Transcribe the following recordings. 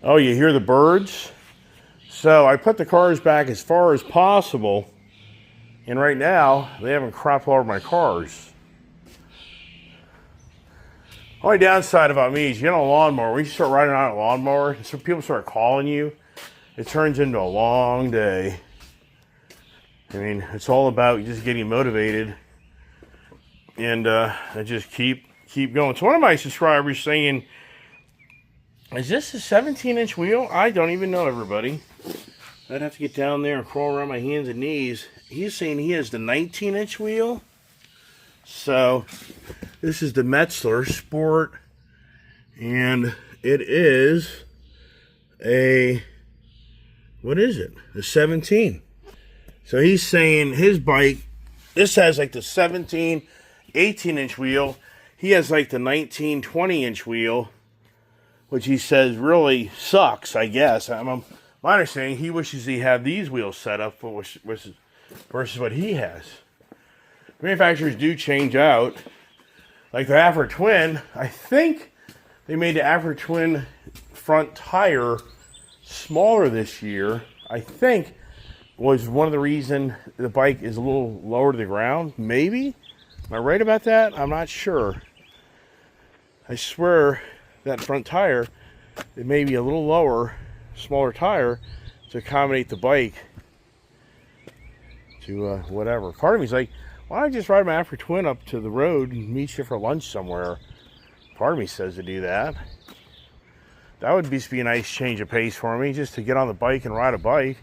Oh, you hear the birds? So I put the cars back as far as possible, and right now they haven't cropped all over my cars. Only downside about me is you get on a lawnmower. When you start riding on a lawnmower, and so people start calling you, it turns into a long day. I mean, it's all about just getting motivated and just keep going. So one of my subscribers saying, is this a 17-inch wheel? I don't even know, everybody. I'd have to get down there and crawl around my hands and knees. He's saying he has the 19-inch wheel. So this is the Metzler Sport, and it is a, what is it? A 17. So he's saying his bike, this has like the 17, 18-inch wheel. He has like the 19, 20-inch wheel, which he says really sucks, I guess. My understanding, he wishes he had these wheels set up versus what he has. Manufacturers do change out. Like the Afro Twin, I think they made the Afro Twin front tire smaller this year. I think was one of the reason the bike is a little lower to the ground. Maybe? Am I right about that? I'm not sure. I swear that front tire, it may be a little lower, smaller tire to accommodate the bike to whatever. Part of me's like, why don't I just ride my Afro Twin up to the road and meet you for lunch somewhere? Part of me says to do that. That would just be a nice change of pace for me, just to get on the bike and ride a bike.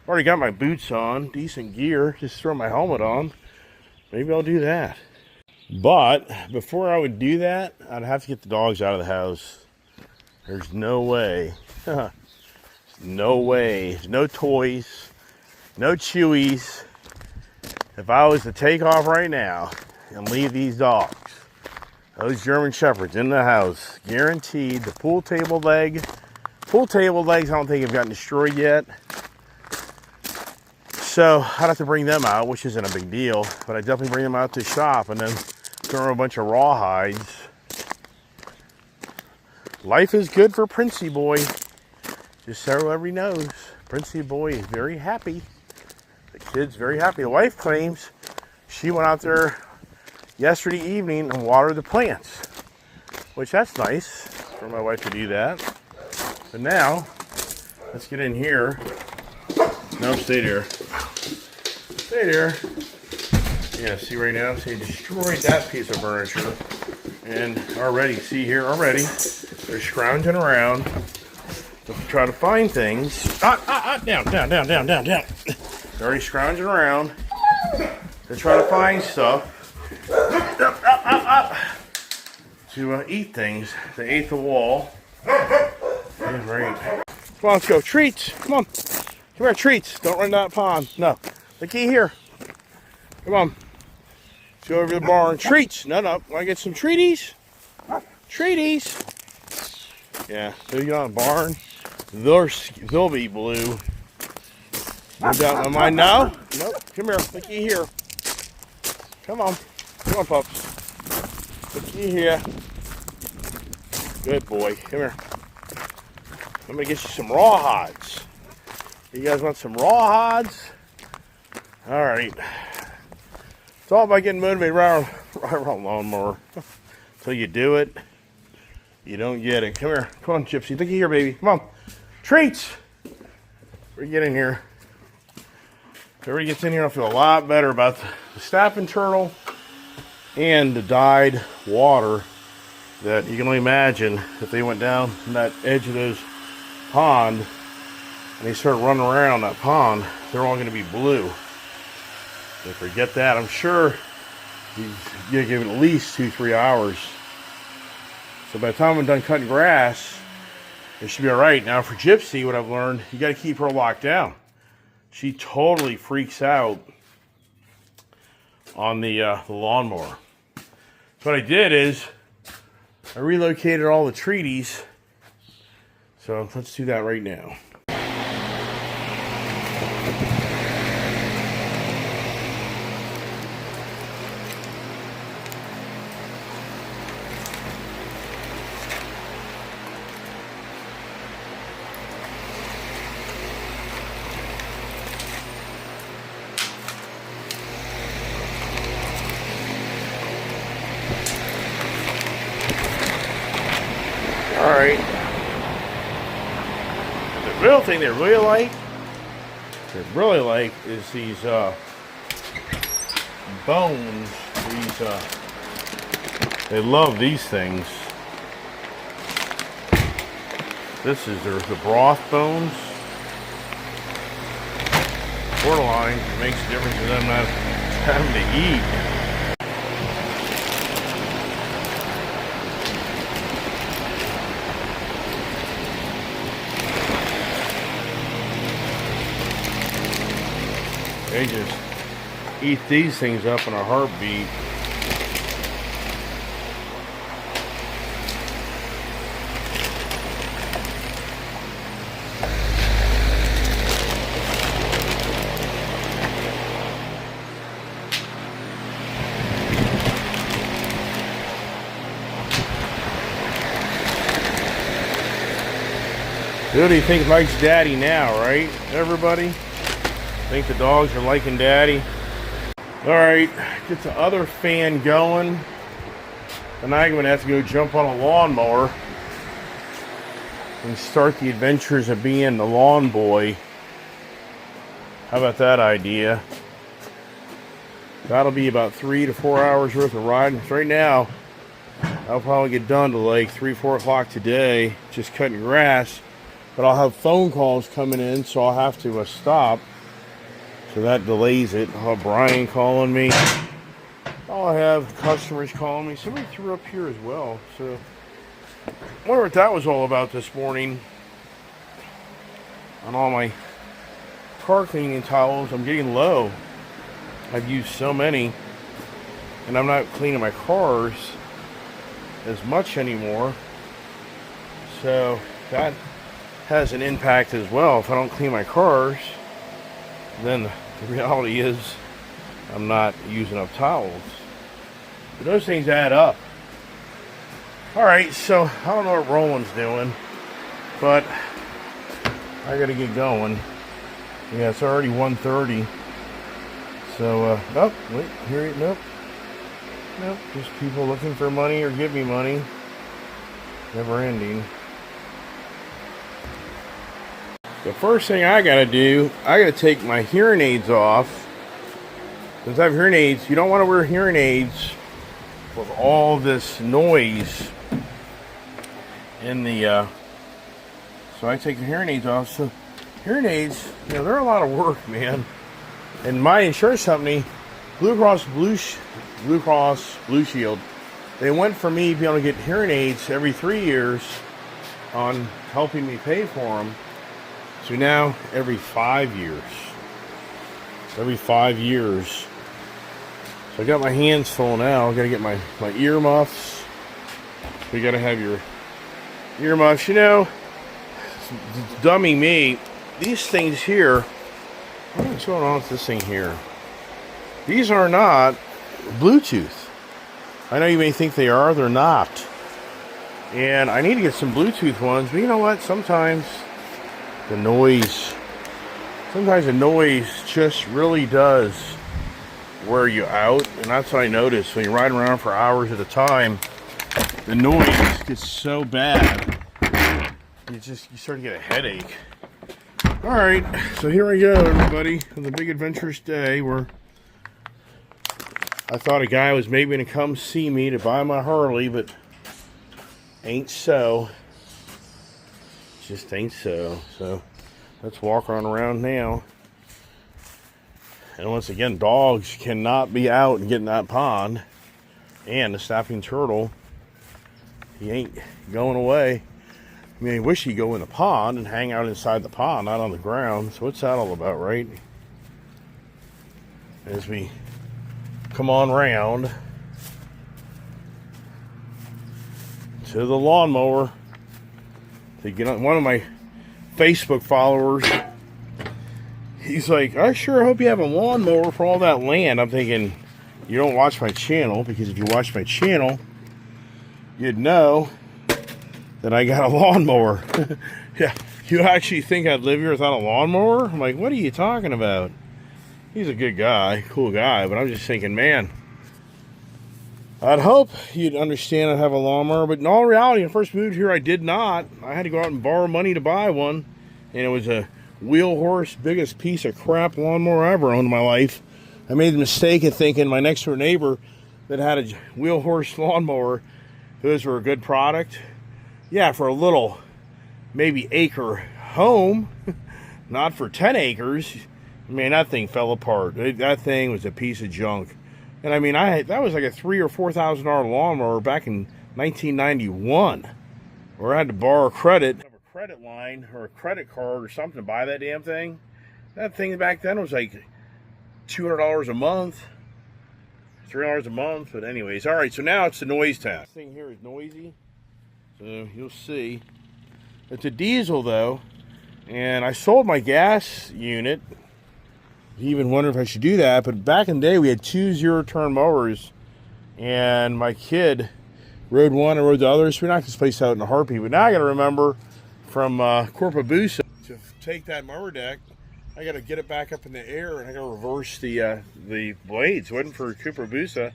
I've already got my boots on, decent gear, just throw my helmet on. Maybe I'll do that. But before I would do that, I'd have to get the dogs out of the house. There's no way. No way. No toys. No chewies. If I was to take off right now and leave these dogs, those German Shepherds in the house, guaranteed the pool table legs, I don't think have gotten destroyed yet. So I'd have to bring them out, which isn't a big deal, but I'd definitely bring them out to the shop and then throw a bunch of rawhides. Life is good for Princey Boy. Just so everybody knows, Princey Boy is very happy. The kid's very happy. The wife claims she went out there yesterday evening and watered the plants, which that's nice for my wife to do that. But now, let's get in here. No, stay there. Stay there. Yeah, see right now, see, destroyed that piece of furniture. And already, see here, already, they're scrounging around to try to find things. Down. They're already scrounging around to try to find stuff. To eat things. They ate the wall. Yeah, right. Come on, let's go. Treats. Come on. Come here, treats. Don't run down that pond. No. Looky here. Come on. Let's go over to the barn. Treats. No. Want to get some treaties? Treaties. Yeah. So you get on the barn. They'll be blue. No doubt in my mind. No. Nope. Come here. Looky here. Come on, pups. Looky here. Good boy. Come here. I'm gonna get you some rawhides. You guys want some rawhides? All right. It's all about getting motivated around lawnmower. Until you do it, you don't get it. Come here. Come on, Gypsy. Looky here, baby. Come on. Treats. We're getting here. If everybody gets in here, I'll feel a lot better about the snapping turtle and the dyed water that you can only imagine if they went down that edge of those pond and they started running around that pond, they're all going to be blue. Don't forget that. I'm sure you give it at least 2-3 hours. So by the time I'm done cutting grass, it should be all right. Now for Gypsy, what I've learned, you got to keep her locked down. She totally freaks out on the lawnmower. So what I did is I relocated all the treaties. So let's do that right now. real thing they really like is these bones. These they love these things. This is the broth bones. Borderline, it makes a difference to them not having to eat. They just eat these things up in a heartbeat. Who do you think likes Daddy now, right? Everybody? Think the dogs are liking Daddy? Alright, get the other fan going. And I'm going to have to go jump on a lawnmower and start the adventures of being the lawn boy. How about that idea? That'll be about 3 to 4 hours worth of riding. Right now, I'll probably get done to like 3, 4 o'clock today, just cutting grass. But I'll have phone calls coming in, so I'll have to stop. So that delays it. I'll have Brian calling me. I'll have customers calling me. Somebody threw up here as well. So I wonder what that was all about this morning. On all my car cleaning towels, I'm getting low. I've used so many. And I'm not cleaning my cars as much anymore. So that has an impact as well. If I don't clean my cars, then the reality is I'm not using up towels. But those things add up. Alright, so I don't know what Roland's doing, but I gotta get going. Yeah, it's already 1:30. So, nope, wait, here it, nope. Nope, just people looking for money or give me money. Never ending. The first thing I gotta do, I gotta take my hearing aids off. Since I have hearing aids, you don't want to wear hearing aids with all this noise in the, so I take the hearing aids off. So hearing aids, you know, they're a lot of work, man. And my insurance company, Blue Cross Blue Shield, they went for me to be able to get hearing aids every 3 years on helping me pay for them. So now, every 5 years. Every 5 years. So I got my hands full now. I gotta get my earmuffs. So you gotta have your earmuffs. You know, dummy me. These things here, what's going on with this thing here? These are not Bluetooth. I know you may think they are, they're not. And I need to get some Bluetooth ones, but you know what? Sometimes the noise just really does wear you out. And that's what I noticed. When you ride around for hours at a time, the noise gets so bad, you start to get a headache. Alright, so here we go, everybody, on the big adventurous day where I thought a guy was maybe going to come see me to buy my Harley, but ain't so. Just ain't so. So let's walk on around now. And once again, dogs cannot be out and get in that pond. And the snapping turtle, he ain't going away. I mean, I wish he'd go in the pond and hang out inside the pond, not on the ground. So what's that all about, right? As we come on round to the lawnmower. To get on, one of my Facebook followers, he's like, I sure hope you have a lawnmower for all that land. I'm thinking, you don't watch my channel, because if you watch my channel, you'd know that I got a lawnmower. Yeah, you actually think I'd live here without a lawnmower? I'm like, what are you talking about? He's a good guy, cool guy, but I'm just thinking, man, I'd hope you'd understand I'd have a lawnmower, but in all reality, when I first moved here, I did not. I had to go out and borrow money to buy one, and it was a wheel horse, biggest piece of crap lawnmower I ever owned in my life. I made the mistake of thinking my next door neighbor that had a wheel horse lawnmower, those were a good product. Yeah, for a little, maybe acre home, not for 10 acres. Man, that thing fell apart. That thing was a piece of junk. And I mean, that was like a $3,000 or $4,000 lawnmower back in 1991, where I had to borrow credit, have a credit line or a credit card or something to buy that damn thing. That thing back then was like $200 a month, $300 a month. But anyways, all right. So now it's the noise test. This thing here is noisy, so you'll see. It's a diesel though, and I sold my gas unit. I even wondered if I should do that, but back in the day we had 2 zero-turn mowers, and my kid rode one and rode the other, so we knocked this place out in a heartbeat. But now I got to remember from Corpabusa to take that mower deck, I got to get it back up in the air, and I got to reverse the blades. It wasn't for Corpabusa,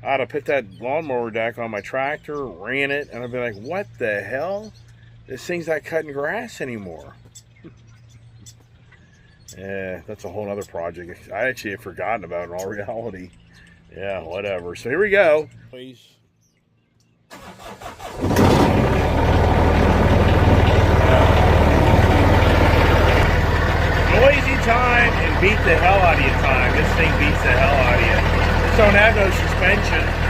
I'd have put that lawnmower deck on my tractor, ran it, and I'd be like, what the hell? This thing's not cutting grass anymore. Yeah, that's a whole other project I actually had forgotten about in all reality. Yeah, whatever. So here we go. Please. Noisy time and beat the hell out of you time. This thing beats the hell out of you. This don't have no suspension.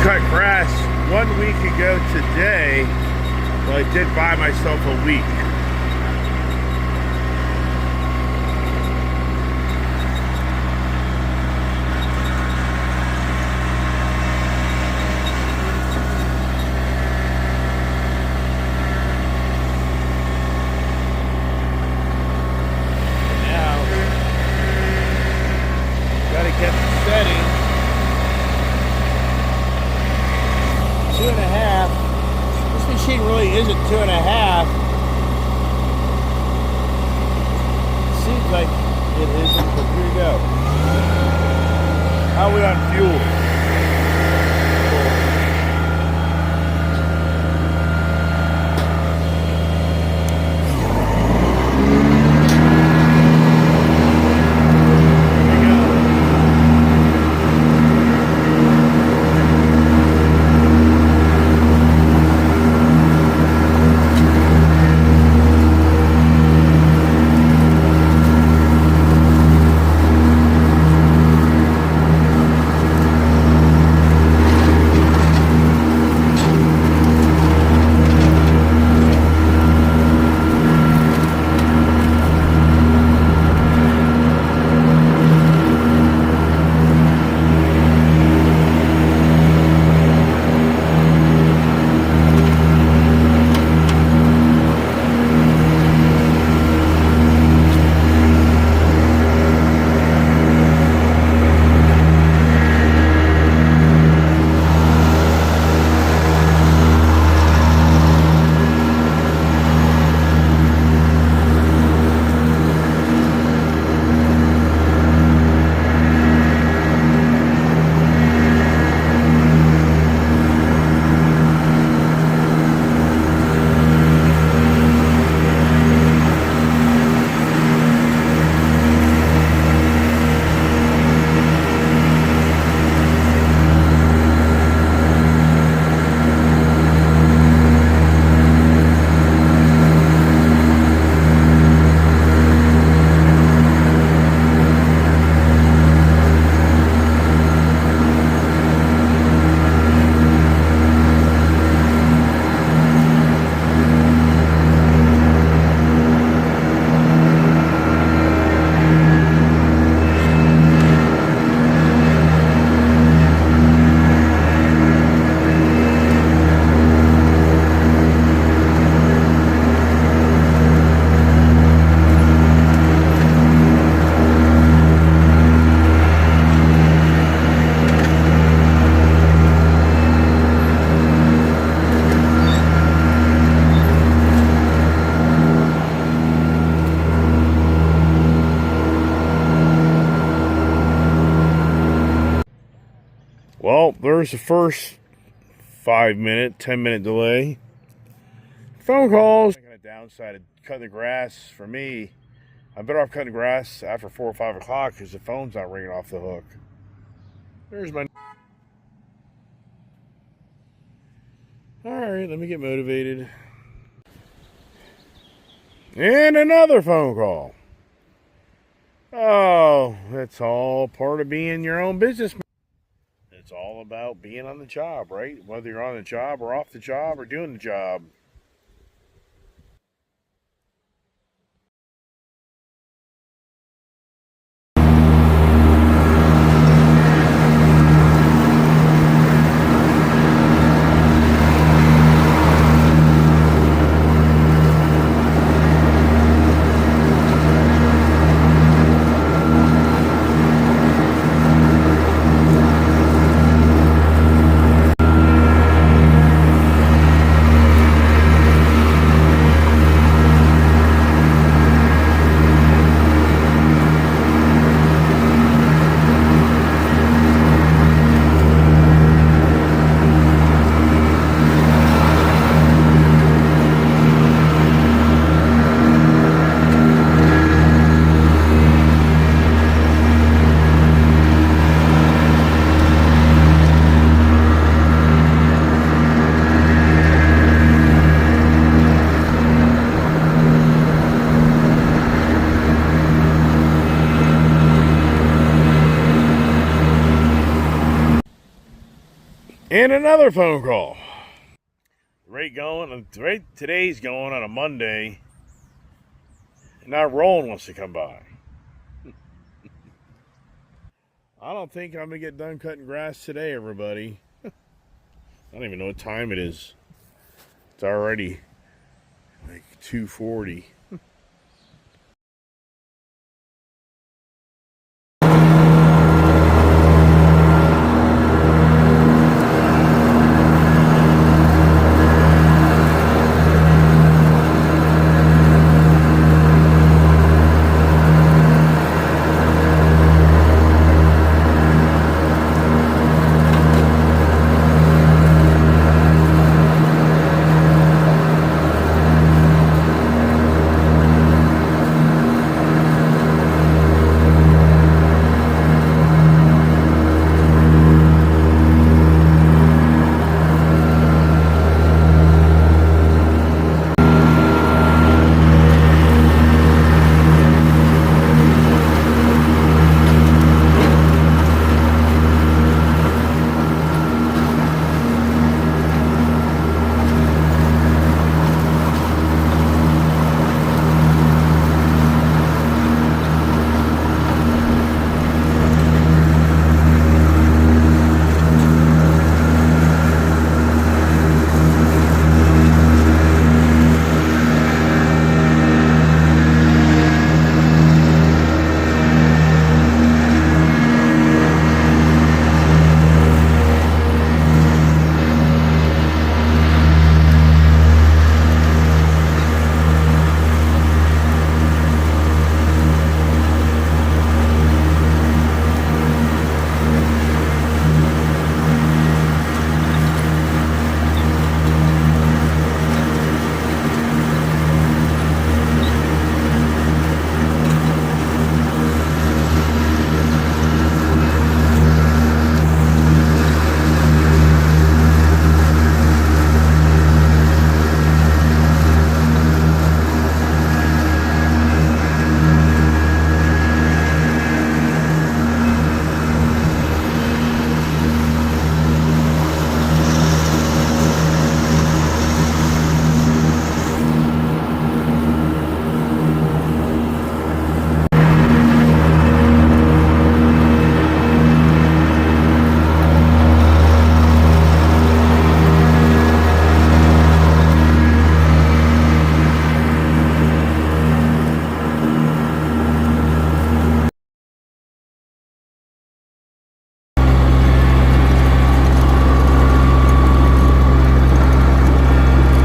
Cut grass 1 week ago today, but I did buy myself a week. Now, gotta get the setting. 2.5. This machine really isn't 2.5. Seems like it isn't, but here we go. How are we on fuel? Well, there's the first 5-minute, 10-minute delay. Phone calls. Kind of downside of cutting the grass for me. I'm better off cutting the grass after 4 or 5 o'clock because the phone's not ringing off the hook. There's my. All right, let me get motivated. And another phone call. Oh, that's all part of being your own businessman. It's all about being on the job, right? Whether you're on the job or off the job or doing the job. And another phone call. Today's going on a Monday. Now Roland wants to come by. I don't think I'm going to get done cutting grass today, everybody. I don't even know what time it is. It's already like 2:40.